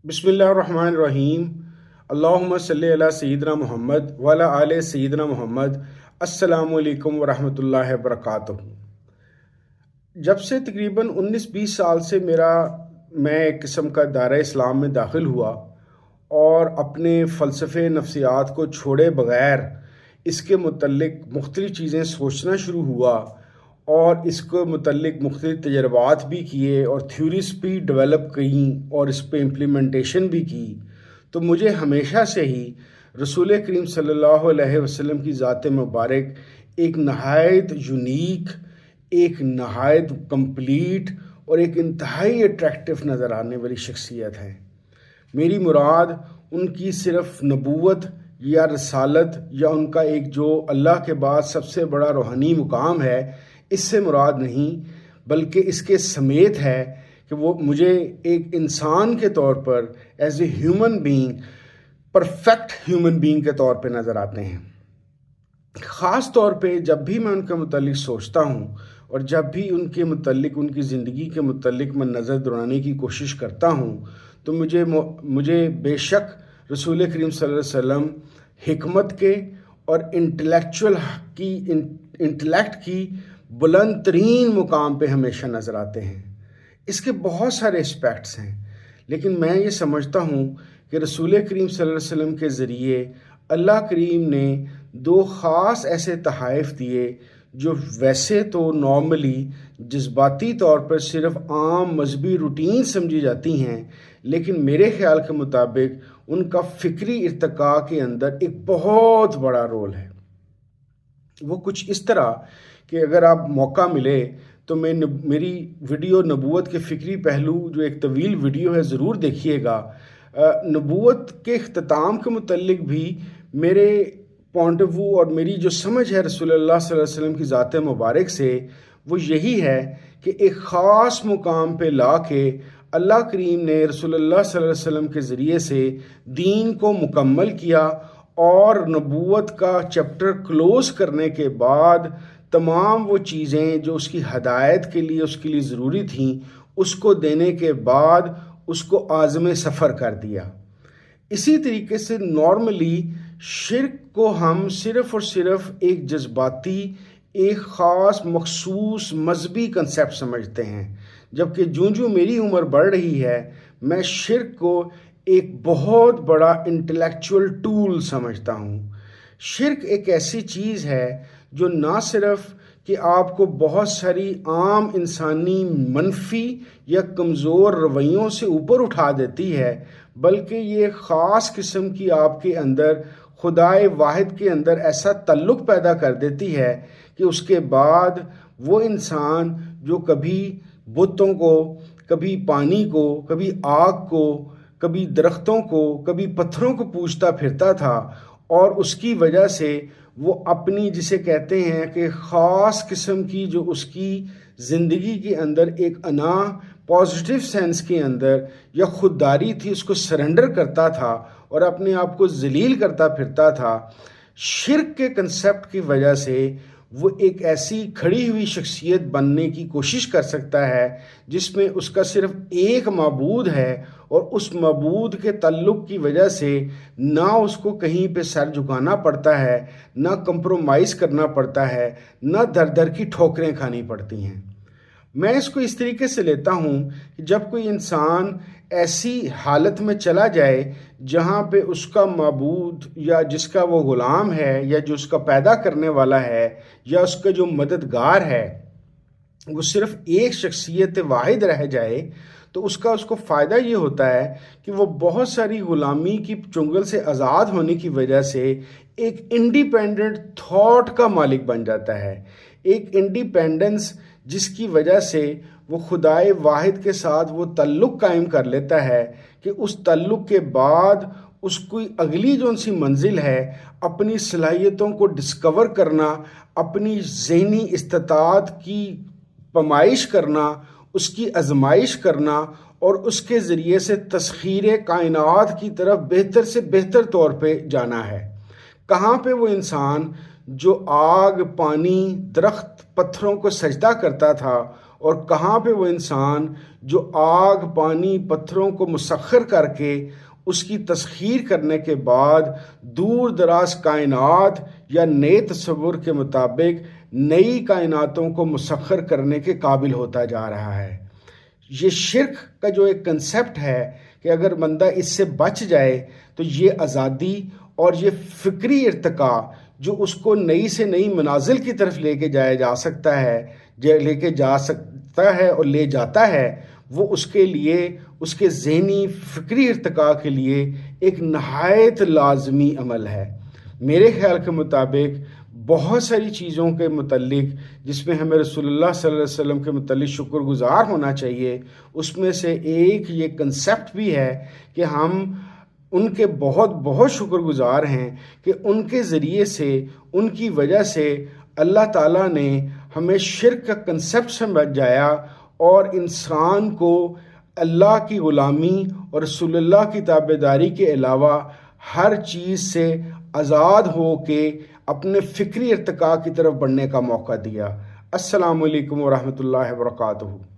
بسم اللہ الرحمن الرحیم۔ اللہم صلی علی سیدنا محمد وعلی آل سیدنا محمد۔ السلام علیکم ورحمۃ اللہ وبرکاتہ۔ جب سے تقریباً 19-20 سال سے میں ایک قسم کا دائرہ اسلام میں داخل ہوا اور اپنے فلسفے نفسیات کو چھوڑے بغیر اس کے متعلق مختلف چیزیں سوچنا شروع ہوا اور اس کو متعلق مختلف تجربات بھی کیے اور تھیوریز بھی ڈیولپ کیں اور اس پہ امپلیمنٹیشن بھی کی، تو مجھے ہمیشہ سے ہی رسول کریم صلی اللہ علیہ وسلم کی ذات مبارک ایک نہایت یونیک، ایک نہایت کمپلیٹ اور ایک انتہائی اٹریکٹیو نظر آنے والی شخصیت ہے۔ میری مراد ان کی صرف نبوت یا رسالت یا ان کا ایک جو اللہ کے بعد سب سے بڑا روحانی مقام ہے، اس سے مراد نہیں، بلکہ اس کے سمیت ہے کہ وہ مجھے ایک انسان کے طور پر as a human being, perfect human being کے طور پہ نظر آتے ہیں۔ خاص طور پہ جب بھی میں ان کے متعلق سوچتا ہوں اور جب بھی ان کے متعلق، ان کی زندگی کے متعلق میں نظر دوڑانے کی کوشش کرتا ہوں، تو مجھے بے شک رسول کریم صلی اللہ علیہ وسلم حکمت کے اور انٹلیکٹ کی بلند ترین مقام پہ ہمیشہ نظر آتے ہیں۔ اس کے بہت سارے اسپیکٹس ہیں، لیکن میں یہ سمجھتا ہوں کہ رسول کریم صلی اللہ علیہ وسلم کے ذریعے اللہ کریم نے دو خاص ایسے تحائف دیے جو ویسے تو نارملی جذباتی طور پر صرف عام مذہبی روٹین سمجھی جاتی ہیں، لیکن میرے خیال کے مطابق ان کا فکری ارتقاء کے اندر ایک بہت بڑا رول ہے۔ وہ کچھ اس طرح کہ اگر آپ موقع ملے تو میری ویڈیو نبوت کے فکری پہلو، جو ایک طویل ویڈیو ہے، ضرور دیکھیے گا۔ نبوت کے اختتام کے متعلق بھی میرے پوائنٹ آف ویو اور میری جو سمجھ ہے رسول اللہ صلی اللہ علیہ وسلم کی ذات مبارک سے، وہ یہی ہے کہ ایک خاص مقام پہ لا کے اللہ کریم نے رسول اللہ صلی اللہ علیہ وسلم کے ذریعے سے دین کو مکمل کیا، اور نبوت کا چیپٹر کلوز کرنے کے بعد تمام وہ چیزیں جو اس کی ہدایت کے لیے اس کے لیے ضروری تھیں، اس کو دینے کے بعد اس کو عازم سفر کر دیا۔ اسی طریقے سے نارملی شرک کو ہم صرف اور صرف ایک جذباتی، ایک خاص مخصوص مذہبی کنسیپٹ سمجھتے ہیں، جبکہ جوں میری عمر بڑھ رہی ہے، میں شرک کو ایک بہت بڑا انٹلیکچول ٹول سمجھتا ہوں۔ شرک ایک ایسی چیز ہے جو نہ صرف کہ آپ کو بہت ساری عام انسانی منفی یا کمزور رویوں سے اوپر اٹھا دیتی ہے، بلکہ یہ خاص قسم کی آپ کے اندر خدائے واحد کے اندر ایسا تعلق پیدا کر دیتی ہے کہ اس کے بعد وہ انسان جو کبھی بتوں کو، کبھی پانی کو، کبھی آگ کو، کبھی درختوں کو، کبھی پتھروں کو پوجتا پھرتا تھا، اور اس کی وجہ سے وہ اپنی، جسے کہتے ہیں کہ خاص قسم کی جو اس کی زندگی کے اندر ایک انا پازیٹیو سینس کے اندر یا خودداری تھی، اس کو سرنڈر کرتا تھا اور اپنے آپ کو ذلیل کرتا پھرتا تھا۔ شرک کے کنسیپٹ کی وجہ سے وہ ایک ایسی کھڑی ہوئی شخصیت بننے کی کوشش کر سکتا ہے جس میں اس کا صرف ایک معبود ہے، اور اس معبود کے تعلق کی وجہ سے نہ اس کو کہیں پہ سر جھکانا پڑتا ہے، نہ کمپرومائز کرنا پڑتا ہے، نہ در در کی ٹھوکریں کھانی پڑتی ہیں۔ میں اس کو اس طریقے سے لیتا ہوں کہ جب کوئی انسان ایسی حالت میں چلا جائے جہاں پہ اس کا معبود یا جس کا وہ غلام ہے یا جو اس کا پیدا کرنے والا ہے یا اس کا جو مددگار ہے، وہ صرف ایک شخصیت واحد رہ جائے، تو اس کو فائدہ یہ ہوتا ہے کہ وہ بہت ساری غلامی کی چنگل سے آزاد ہونے کی وجہ سے ایک انڈیپینڈنٹ تھاٹ کا مالک بن جاتا ہے، ایک انڈیپینڈنس جس کی وجہ سے وہ خدائے واحد کے ساتھ وہ تعلق قائم کر لیتا ہے کہ اس تعلق کے بعد اس کی اگلی جو سی منزل ہے، اپنی صلاحیتوں کو ڈسکور کرنا، اپنی ذہنی استطاعت کی پمائش کرنا، اس کی آزمائش کرنا، اور اس کے ذریعے سے تسخیر کائنات کی طرف بہتر سے بہتر طور پہ جانا ہے۔ کہاں پہ وہ انسان جو آگ، پانی، درخت، پتھروں کو سجدہ کرتا تھا اور کہاں پہ وہ انسان جو آگ پانی پتھروں کو مسخر کر کے اس کی تسخیر کرنے کے بعد دور دراز کائنات یا نئے تصور کے مطابق نئی کائناتوں کو مسخر کرنے کے قابل ہوتا جا رہا ہے۔ یہ شرک کا جو ایک کنسیپٹ ہے کہ اگر بندہ اس سے بچ جائے تو یہ آزادی اور یہ فکری ارتقاء جو اس کو نئی سے نئی منازل کی طرف لے کے جا سکتا ہے اور لے جاتا ہے، وہ اس کے لیے اس کے ذہنی فکری ارتقاء کے لیے ایک نہایت لازمی عمل ہے۔ میرے خیال کے مطابق بہت ساری چیزوں کے متعلق جس میں ہمیں رسول اللہ صلی اللہ علیہ وسلم کے متعلق شکر گزار ہونا چاہیے، اس میں سے ایک یہ کنسیپٹ بھی ہے کہ ہم ان کے بہت بہت شکر گزار ہیں کہ ان کے ذریعے سے، ان کی وجہ سے اللہ تعالیٰ نے ہمیں شرک کا کنسیپٹ سمجھایا اور انسان کو اللہ کی غلامی اور رسول اللہ کی تابعداری کے علاوہ ہر چیز سے آزاد ہو کے اپنے فکری ارتقاء کی طرف بڑھنے کا موقع دیا۔ السلام علیکم ورحمۃ اللہ وبرکاتہ۔